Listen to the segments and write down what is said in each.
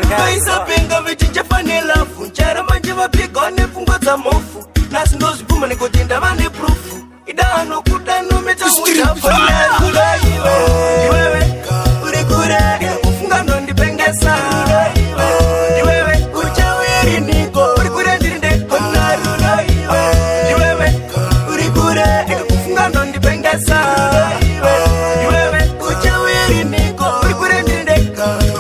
Paisa penga vechinja fanela funchara manje vapika nefungo za mofu nasi ndo zipuma nikotinda vane prufu idano kutano mechamuja fanela iwewe urikure kufunga ndo ndipengesa iwewe uchawiri niko urikure ndirinde konaru iwewe urikure kufunga ndo ndipengesa iwewe uchawiri niko urikure ndirinde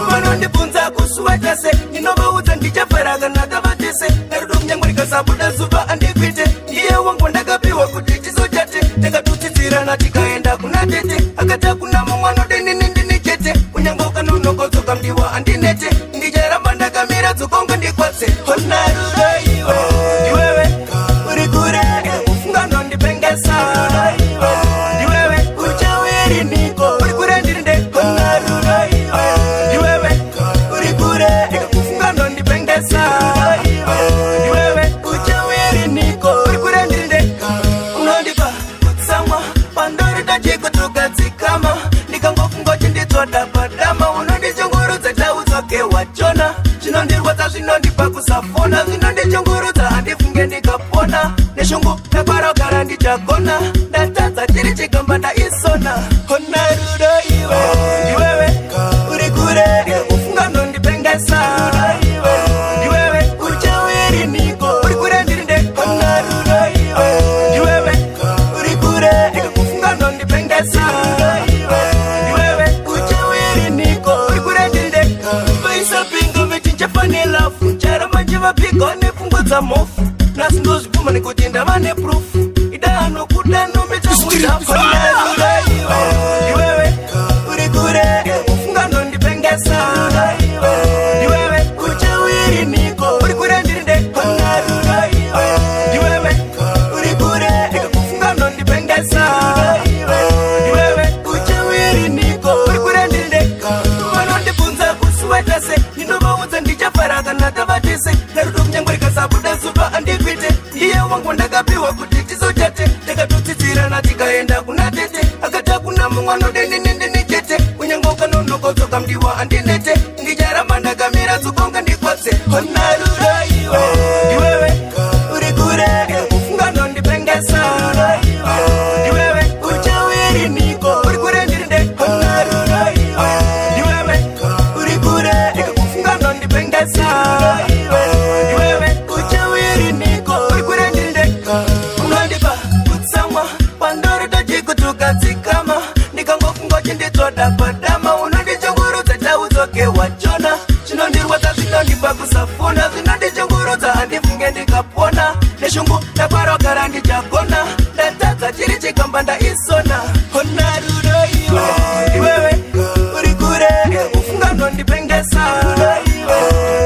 vano ndipunza kusuwatase ninovaudza ndichafaraga natavatese narudo kunyangwarika sabuda zuva andipite iye wangu ndakapiwa kuti tizochate takatutsidzirana tikaenda kuna tete akata kuna mumwana denindini chete kunyanga ukanonokodzoka mdiwa andinete ndicharamba ndakamira dzokonga ndikwatse honarudo iwewe uri kure kufunga nondipengesa iwewe uchawiri niko uri kure ndirinde honarudo iwewe uri kure kufunga nondipengesa iwewe uchawiri niko uri kure ndirinde unondipa kutsamwa pandori tachikotokatsikama ndikangofunga chinditsvoda padama unondichungurudza taudzoke wachona zvinondirwadza zvinondipa kusafona zvinondichungurudza handifunge ndikapona neshungu takwaragara ndichagona ndatadza tiri chigamba ndaisona honarudo iwewe uri kure kufunga nondipengesa iwewe uchawiri niko uri kure ndirinde honarudo iwewe uri kure kufunga nondipengesa iwewe uchawiri niko uri kure ndirinde vaisa pinga vechinja fanela funchara manje vapika nefungo dza mofu nasi ndo zvipuma nikotinda vane prufu idano kutano mechamuja honarudo iwewe uri kure kufunga nondipengesa iwewe uchawiri niko uri kure ndirinde honarudo iwewe uri kure kufunga nondipengesa iwewe uchawiri niko uri kure ndirinde vanondibvunza kusuwatase ndinovaudza ndichafaraga natavatese narudo kunyangwarika sabuda zuva andipite iye wangu ndakapiwa kuti tizochate takatutsidzirana tikaenda kuna tete akata kuna mumwana denindini chete kunyanga ukanonokodzoka mdiwa andinete ndicharamba ndakamira dzokonga ndikwatse honarudo iwewe uri kure kufunga nondipengesa iwewe uchawiri niko uri kure ndirinde honarudo iwewe uri kure kufunga nondipengesa iwewe uchawiri niko uri kure ndirinde unondipa kutsamwa pandori tachikotokatsikama ndikangofunga chinditsvoda padama unondichungurudza taudzoke wachona zvinondirwadza zvinondipa kusafona zvinondichungurudza handifunge ndikapona neshungu takwaragara ndichagona ndatadza chiri chigamba ndaisona honarudo iwewe uri kure kufunga nondipengesa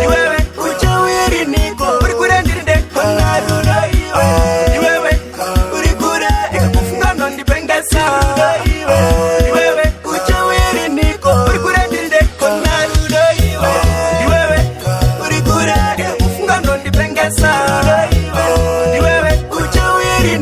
iwewe uchawiri niko uri kure ndirinde honarudo iwewe uri kure kufunga nondipengesa iwewe uchawiri niko uri kure ndirinde honarudo iwewe uri kure kufunga nondipengesa iwewe uchawiri